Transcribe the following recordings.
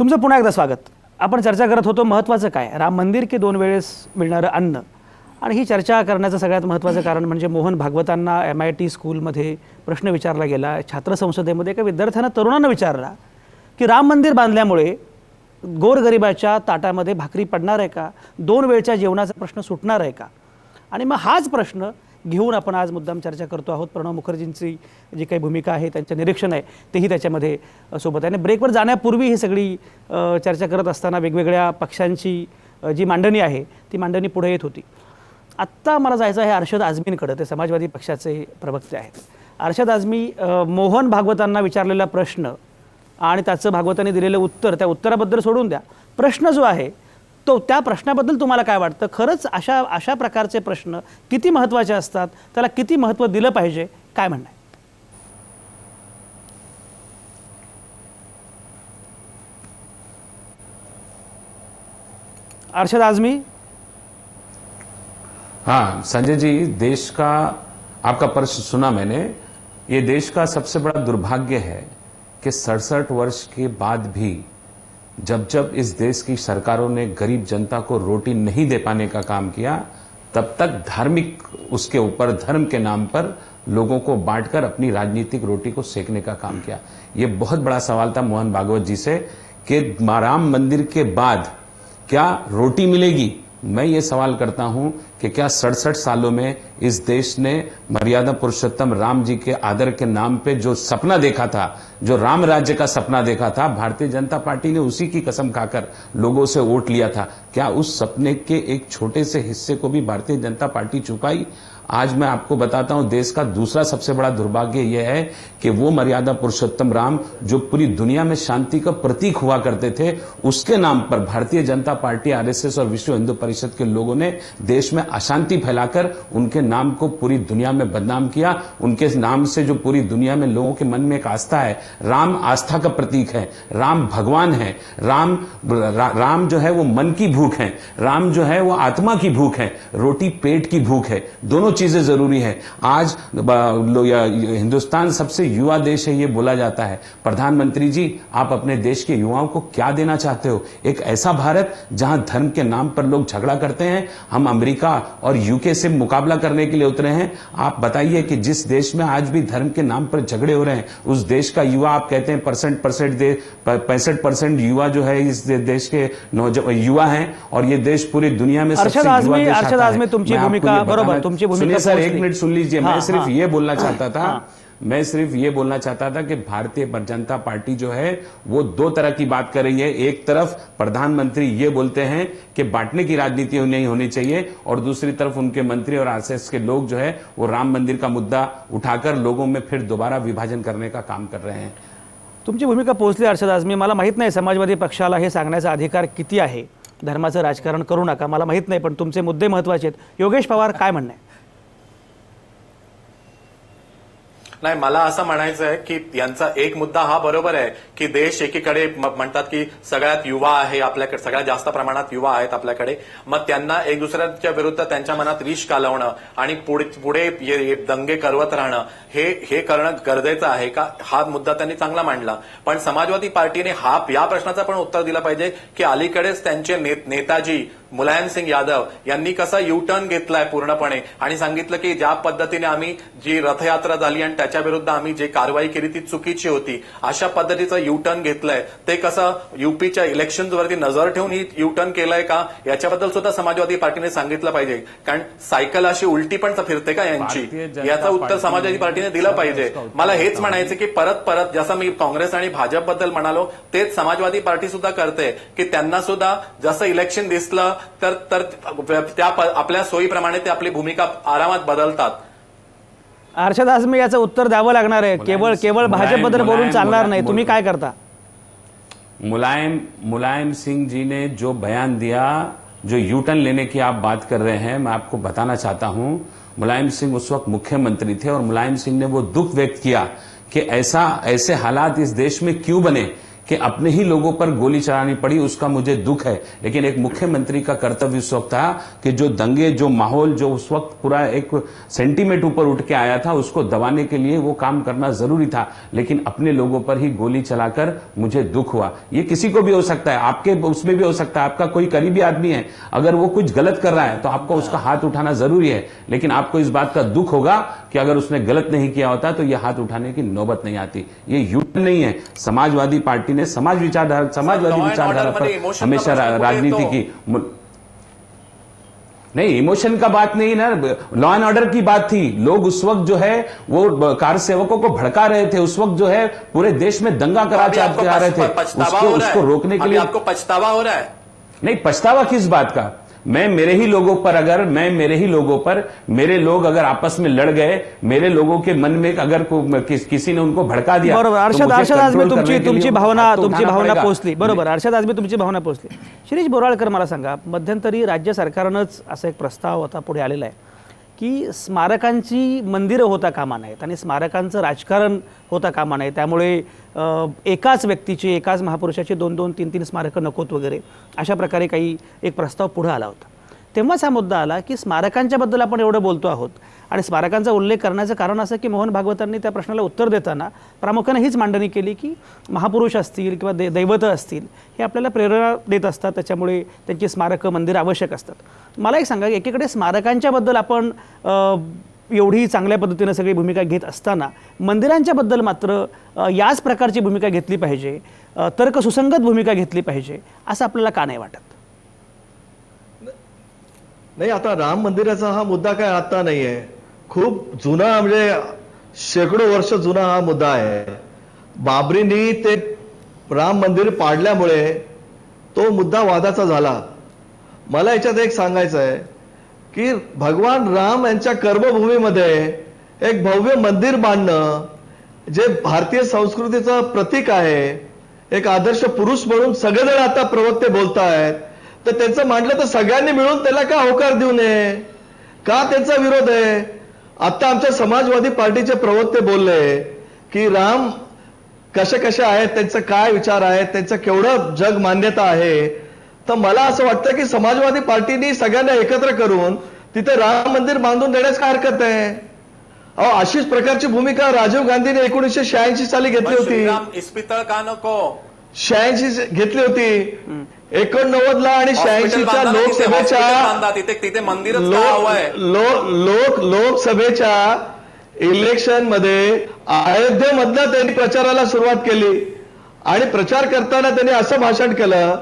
तुमचं पुन्हा एकदा स्वागत। आपण चर्चा करत होतो महत्त्वाचं काय, राम मंदिर की 2 वेळेस मिळणारं अन्न। आणि ही चर्चा करण्याचं सगळ्यात महत्त्वाचं कारण म्हणजे मोहन भागवतांना MIT स्कूलमध्ये प्रश्न विचारला गेला। छात्र संसदेमध्ये एका विद्यार्थ्यानं तरुणांना विचारला की राम मंदिर बांधल्यामुळे गोरगरिबाच्या ताटामध्ये भाकरी पडणार आहे का, 2 वेळच्या जेवणाचा प्रश्न सुटणार आहे का। आणि मग हाच प्रश्न घेऊन आपण आज मुद्दाम चर्चा करतो आहोत। प्रणव मुखर्जींची जी काही भूमिका आहे, त्यांचं निरीक्षण आहे, तेही त्याच्यामध्ये सोबत आहे। आणि ब्रेकवर जाण्यापूर्वी ही सगळी चर्चा करत असताना वेगवेगळ्या पक्षांची जी मांडणी आहे ती मांडणी पुढे येत होती। आत्ता मला जायचं आहे अर्शद आझमींकडे, ते समाजवादी पक्षाचे प्रवक्ते आहेत। अर्शद आझमी, मोहन भागवतांना विचारलेला प्रश्न आणि त्याचं भागवतांनी दिलेलं उत्तर, त्या उत्तराबद्दल सोडून द्या, प्रश्न जो आहे तो त्या प्रश्नाबद्दल तुम्हाला काय वाटतं? खरंच अशा प्रकारचे प्रश्न किती महत्त्वाचे असतात, त्याला किती महत्त्व दिलं पाहिजे, काय म्हणणं आहे? अर्शद आझमी। हाँ संजय जी, देश का आपका प्रश्न सुना मैंने। ये देश का सबसे बड़ा दुर्भाग्य है कि 67 वर्ष के बाद भी जब जब इस देश की सरकारों ने गरीब जनता को रोटी नहीं दे पाने का काम किया, तब तक धार्मिक उसके ऊपर धर्म के नाम पर लोगों को बांटकर अपनी राजनीतिक रोटी को सेकने का काम किया। ये बहुत बड़ा सवाल था मोहन भागवत जी से कि राम मंदिर के बाद क्या रोटी मिलेगी। मैं ये सवाल करता हूं कि क्या 67 सालों में इस देश ने मर्यादा पुरुषोत्तम राम जी के आदर के नाम पे जो सपना देखा था, जो राम राज्य का सपना देखा था, भारतीय जनता पार्टी ने उसी की कसम खाकर लोगों से वोट लिया था। क्या उस सपने के एक छोटे से हिस्से को भी भारतीय जनता पार्टी चुकाई? आज मैं आपको बताता हूं, देश का दूसरा सबसे बड़ा दुर्भाग्य यह है कि वो मर्यादा पुरुषोत्तम राम जो पूरी दुनिया में शांति का प्रतीक हुआ करते थे, उसके नाम पर भारतीय जनता पार्टी, RSS और विश्व हिंदू परिषद के लोगों ने देश में अशांति फैलाकर उनके नाम को पूरी दुनिया में बदनाम किया। उनके नाम से जो पूरी दुनिया में लोगों के मन में एक आस्था है, राम आस्था का प्रतीक है, राम भगवान है, राम जो है वो मन की भूख है, राम जो है वो आत्मा की भूख है, रोटी पेट की भूख है, दोनों चीजें जरूरी है। आज हिंदुस्तान सबसे युवा देश है ये बोला जाता है। प्रधानमंत्री जी, आप अपने देश के युवाओं को क्या देना चाहते हो? एक ऐसा भारत जहां धर्म के नाम पर लोग झगड़ा करते हैं। हम अमेरिका और UK से मुकाबला करने के लिए उतरे हैं। आप बताइए कि जिस देश में आज भी धर्म के नाम पर झगड़े हो रहे हैं, उस देश का युवा, आप कहते हैं 65% युवा जो है इस देश के युवा हैं, और ये देश पूरी दुनिया में सबसे युवा देश आता है। अर्शद आझमी, तुमची भूमिका बरोबर, तुमची भूमिका सर एक मिनट सुन लीजिए। मैं सिर्फ ये बोलना चाहता था, हाँ। मैं सिर्फ ये बोलना चाहता था कि भारतीय जनता पार्टी जो है वो 2 तरह की बात कर रही है। एक तरफ प्रधानमंत्री ये बोलते हैं कि बांटने की राजनीति नहीं होनी चाहिए, और दूसरी तरफ उनके मंत्री और RSS के लोग जो है वो राम मंदिर का मुद्दा उठाकर लोगों में फिर दोबारा विभाजन करने का काम कर रहे हैं। तुमची भूमिका पोहोचली अर्शद आझमी। मला माहित नाही समाजवादी पक्षाला हे सांगण्याचा अधिकार किती आहे, धर्माचं राजकारण करू नका, मला माहित नाही, पण तुमचे मुद्दे महत्त्वाचे आहेत। योगेश पवार, काय म्हणणं आहे? नाही, मला असं म्हणायचं आहे की यांचा एक मुद्दा हा बरोबर आहे की देश एकीकडे म्हणतात की सगळ्यात युवा आहे आपल्याकडे, सगळ्यात जास्त प्रमाणात युवा आहेत आपल्याकडे, मग त्यांना एक दुसऱ्याच्या विरुद्ध त्यांच्या मनात विष कालवणं आणि पुढे दंगे करवत राहणं हे करणं गरजेचं आहे का, हा मुद्दा त्यांनी चांगला मांडला। पण समाजवादी पार्टीने या प्रश्नाचं पण उत्तर दिलं पाहिजे की अलीकडेच त्यांचे नेताजी मुलायम सिंग यादव यांनी कसा U-टर्न घेतलाय पूर्णपणे आणि सांगितलं की ज्या पद्धतीने आम्ही जी रथयात्रा झाली आणि त्याच्या विरुद्ध आम्ही जे कारवाई केली ती चुकीची होती, अशा पद्धतीचं U-टर्न घेतलंय, ते कसं UPच्या इलेक्शनवरती नजर ठेवून ही U-टर्न केलंय का, याच्याबद्दल सुद्धा समाजवादी पार्टीने सांगितलं पाहिजे। कारण सायकल अशी उलटी पण फिरते का यांची, याचं उत्तर समाजवादी पार्टीने दिलं पाहिजे। मला हेच म्हणायचं की परत जसं मी काँग्रेस आणि भाजपबद्दल म्हणालो, तेच समाजवादी पार्टी सुद्धा करते की त्यांना सुद्धा जसं इलेक्शन दिसलं तर त्या आपल्या सोयीप्रमाणे ते आपली भूमिका आरामात बदलतात। अर्शद आझमी, याचं उत्तर द्यावं लागणार आहे। केवळ भाजपबद्दल बोलून चालणार नाही। तुम्ही काय करता? मुलायम सिंह जी ने जो बयान दिया, जो U-टर्न लेने की आप बात कर रहे हैं, मैं आपको बताना चाहता हूं, मुलायम सिंह उस वक्त मुख्यमंत्री थे और मुलायम सिंह ने वो दुख व्यक्त किया कि ऐसे हालात इस देश में क्यों बने कि अपने ही लोगों पर गोली चलानी पड़ी, उसका मुझे दुख है। लेकिन एक मुख्यमंत्री का कर्तव्य उस वक्त था कि जो दंगे, जो माहौल, जो उस वक्त पूरा एक सेंटीमेंट ऊपर उठ के आया था, उसको दबाने के लिए वो काम करना जरूरी था। लेकिन अपने लोगों पर ही गोली चलाकर मुझे दुख हुआ। ये किसी को भी हो सकता है, आपके उसमें भी हो सकता है, आपका कोई करीबी आदमी है, अगर वो कुछ गलत कर रहा है तो आपको उसका हाथ उठाना जरूरी है। लेकिन आपको इस बात का दुख होगा कि अगर उसने गलत नहीं किया होता तो ये हाथ उठाने की नौबत नहीं आती। ये यूटर्न नहीं है। समाजवादी पार्टी ने समाजवादी विचारधारा पर हमेशा राजनीति की नहीं, इमोशन का बात नहीं ना, लॉ एंड ऑर्डर की बात थी। लोग उस वक्त जो है वो कार सेवकों को भड़का रहे थे, उस वक्त जो है पूरे देश में दंगा करा जा रहे थे, उसको रोकने के लिए आपको पछतावा हो रहा है? नहीं, पछतावा किस बात का? मैं मेरे ही लोगों पर मेरे लोग अगर आपस में लड़ गए, मेरे लोगों के मन में अगर किसी ने उनको भड़का दिया, बरोबर. तो अर्षद, मुझे आज मी control करने के तुमची लिए भावना हाथ तो उठाना पड़ेगा. पोहोचली. बरोबर अर्षद, आज मी तुमची भावना पोहोचली. शिरीष बोराळकर, मला सांगा, मध्यंतरी राज्य सरकारनंच असा एक प्रस्ताव आता पुढे आलेला आहे की स्मारकांची मंदिरं होता कामा नाहीत आणि स्मारकांचं राजकारण होता कामा नये. त्यामुळे एकाच व्यक्तीची, एकाच महापुरुषाची 2-2, 3-3 स्मारकं नकोत वगैरे अशा प्रकारे काही एक प्रस्ताव पुढे आला होता. तेव्हाच हा मुद्दा आला की स्मारकांच्याबद्दल आपण एवढं बोलतो आहोत आणि स्मारकांचा उल्लेख करण्याचं कारण असं की मोहन भागवतांनी त्या प्रश्नाला उत्तर देताना प्रामुख्याने हीच मांडणी केली की महापुरुष असतील किंवा दैवतं असतील हे आपल्याला प्रेरणा देत असतात, त्याच्यामुळे त्यांची स्मारकं, मंदिरं आवश्यक असतात. मला एक सांगा, एकीकडे स्मारकांच्याबद्दल आपण एवढी चांगल्या पद्धतीनं सगळी भूमिका घेत असताना मंदिरांच्याबद्दल मात्र याच प्रकारची भूमिका घेतली पाहिजे, तर्कसुसंगत भूमिका घेतली पाहिजे, असं आपल्याला का नाही वाटत? नाही, आता राम मंदिराचा हा मुद्दा काय आता नाही आहे, खूप जुना, म्हणजे शेकडो वर्ष जुना हा मुद्दा आहे. बाबरींनी ते राम मंदिर पाडल्यामुळे तो मुद्दा वादाचा झाला. मला याच्यात एक सांगायचं आहे की भगवान राम यांच्या कर्मभूमीमध्ये एक भव्य मंदिर बांधणं, जे भारतीय संस्कृतीचं प्रतीक आहे, एक आदर्श पुरुष म्हणून सगळेजण आता प्रवक्ते बोलतायत, तर त्यांचं मांडलं तर सगळ्यांनी मिळून त्याला का होकार देऊ नये? का त्यांचा विरोध आहे? आता आमच्या समाजवादी पार्टीचे प्रवक्ते बोलले की राम कसे कसे आहेत, त्यांचं काय विचार आहेत, त्यांचं केवढं जग मान्यता आहे. तर मला असं वाटतं की समाजवादी पार्टीनी सगळ्यांना एकत्र करून तिथे राम मंदिर बांधून देण्यास काय हरकत आहे? अशीच प्रकारची भूमिका राजीव गांधीने 1986 साली घेतली होती. इस्पितळ का नको? 86 घेतली होती. 89 आणि 86च्या लोकसभेच्या इलेक्शन मध्ये अयोध्येमधनं त्यांनी प्रचाराला सुरुवात केली आणि प्रचार करताना त्यांनी असं भाषण केलं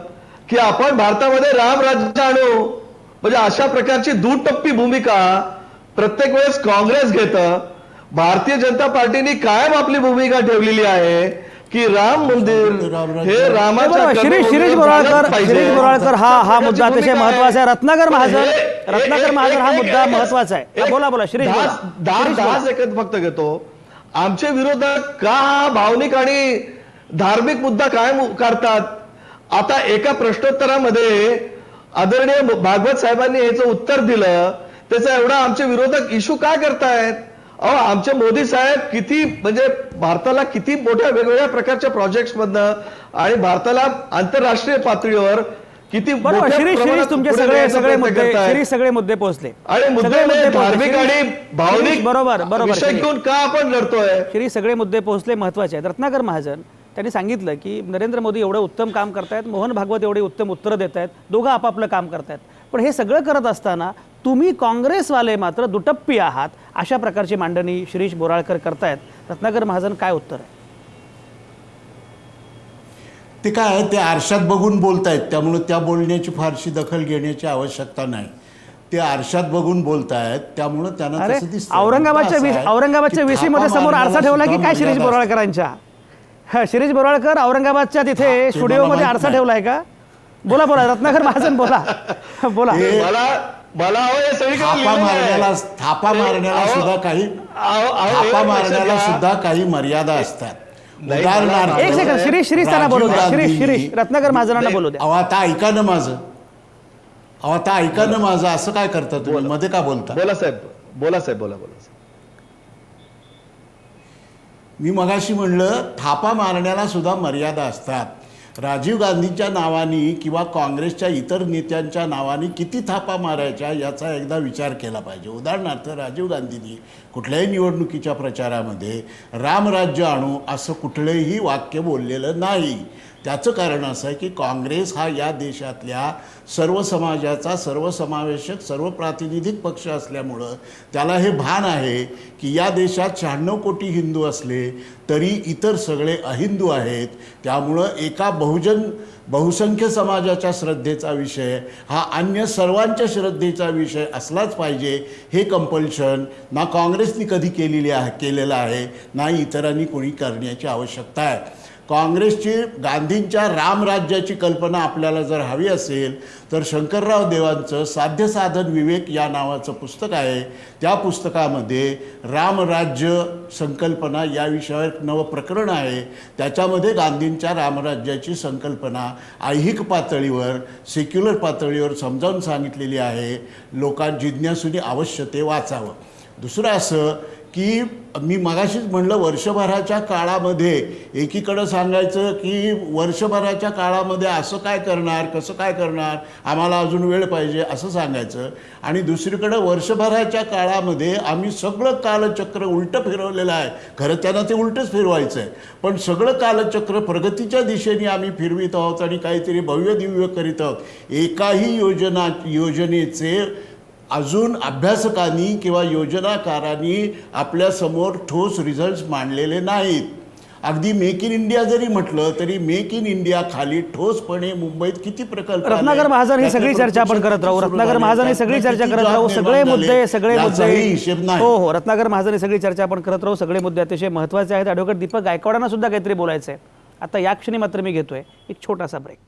की आपण भारतामध्ये राम राज्य आणू. म्हणजे अशा प्रकारची दुटप्पी भूमिका प्रत्येक वेळेस काँग्रेस घेतं. भारतीय जनता पार्टीने कायम आपली भूमिका ठेवलेली आहे की राम मंदिर हे रामाच्या. शिरीष बोराळकर हा मुद्दा अतिशय महत्वाचा आहे. रत्नाकर महाजन हा मुद्दा महत्वाचा आहे. बोला शिरीष. 10 सेकंद फक्त घेतो. आमचे विरोधक का भावनिक आणि धार्मिक मुद्दा काय करतात? आता एका प्रश्नोत्तरामध्ये आदरणीय भागवत साहेबांनी याचं उत्तर दिलं, त्याचा एवढा आमचे विरोधक इश्यू काय करतायत? आमचे मोदी साहेब किती, म्हणजे भारताला किती मोठ्या वेगवेगळ्या प्रकारच्या प्रोजेक्ट्स मधनं आणि भारताला आंतरराष्ट्रीय पातळीवर किती सगळे मुद्दे पोहोचले आणि मुद्दे धार्मिक आणि भावनिक बरोबर विषय घेऊन का आपण लढतोय? श्री सगळे मुद्दे पोहोचले, महत्वाचे आहेत. रत्नाकर महाजन त्यांनी सांगितलं की नरेंद्र मोदी एवढं उत्तम काम करतायत, मोहन भागवत एवढे उत्तम उत्तरं देत आहेत, दोघं आपापलं काम करतायत. पण हे सगळं करत असताना तुम्ही काँग्रेसवाले मात्र दुटप्पी आहात, अशा प्रकारची मांडणी शिरीष बोराळकर करतायत. रत्नाकर महाजन, काय उत्तर आहे? ते काय आहे, ते आरशात बघून बोलतायत, त्यामुळे त्या बोलण्याची फारशी दखल घेण्याची आवश्यकता नाही. ते आरशात बघून बोलतायत, त्यामुळे त्यांना तसं दिसतं. औरंगाबादच्या VC मध्ये समोर आरसा ठेवला की काय शिरीष बोराळकरांच्या? शिरीष बोराळकर, औरंगाबादच्या तिथे स्टुडिओमध्ये आरसा ठेवलाय का? बोला रत्नाकर महाजन, बोला. थापा मारण्याला सुद्धा काही मर्यादा असतात. उदाहरणार्थ, एक सेकंड, शिरीष त्यांना बोलू द्या. शिरीष रत्नाकर महाजनांना बोलू द्या. आता ऐका ना माझं, असं काय करता तुम्ही, मध्ये का बोलता? बोला साहेब. मी मगाशी म्हणलं थापा मारण्याला सुद्धा मर्यादा असतात. राजीव गांधींच्या नावाने किंवा काँग्रेसच्या इतर नेत्यांच्या नावाने किती थापा मारायच्या याचा एकदा विचार केला पाहिजे. उदाहरणार्थ राजीव गांधींनी कुठल्याही निवडणुकीच्या प्रचारामध्ये रामराज्य आणू असं कुठलंही वाक्य बोललेलं नाही. त्याचं कारण असं आहे की काँग्रेस हा या देशातल्या सर्व समाजाचा सर्वसमावेशक सर्व प्रातिनिधिक पक्ष असल्यामुळं त्याला हे भान आहे की या देशात 96 कोटी हिंदू असले तरी इतर सगळे अहिंदू आहेत. त्यामुळं एका बहुसंख्य समाजाच्या श्रद्धेचा विषय हा अन्य सर्वांच्या श्रद्धेचा विषय असलाच पाहिजे. हे कंपल्शन ना काँग्रेसने कधी केलेलं आहे ना इतरांनी कोणी करण्याची आवश्यकता आहे. काँग्रेसची गांधींच्या रामराज्याची कल्पना आपल्याला जर हवी असेल तर शंकरराव देवांचं साध्य साधन विवेक या नावाचं पुस्तक आहे. त्या पुस्तकामध्ये रामराज्य संकल्पना या विषयावर नवं प्रकरण आहे. त्याच्यामध्ये गांधींच्या रामराज्याची संकल्पना ऐहिक पातळीवर सेक्युलर पातळीवर समजावून सांगितलेली आहे. जिज्ञासूंनी अवश्य ते वाचावं. दुसरं असं की मी मगाशीच म्हणलं वर्षभराच्या काळामध्ये एकीकडं सांगायचं की वर्षभराच्या काळामध्ये असं काय करणार कसं काय करणार आम्हाला अजून वेळ पाहिजे असं सांगायचं आणि दुसरीकडं वर्षभराच्या काळामध्ये आम्ही सगळं कालचक्र उलटं फिरवलेलं आहे. खरं त्यांना ते उलटंच फिरवायचं आहे पण सगळं कालचक्र प्रगतीच्या दिशेने आम्ही फिरवित आहोत आणि काहीतरी भव्य दिव्य करीत आहोत. एकाही योजनेचे अजून अभ्यासकांनी किंवा योजनाकारांनी आपल्यासमोर ठोस रिझल्ट्स मांडलेले नाहीत. अगदी मेक इन इंडिया जरी म्हटलं तरी मेक इन इंडिया खाली ठोसपणे मुंबईत किती प्रकल्प आले, रत्नाकर महाजन ही सगळी चर्चा आपण करत राहू. रत्नाकर महाजन ही सगळी चर्चा करत राहू. सगळे मुद्दे हिशेब नाही. हो रत्नाकर महाजन ही सगळी चर्चा आपण करत राहू. सगळे मुद्दे अतिशय महत्त्वाचे आहेत. ॲडव्होकेट दीपक गायकवाडांना सुद्धा काहीतरी बोलायचं आहे. आता या क्षणी मात्र मी घेतोय एक छोटासा ब्रेक.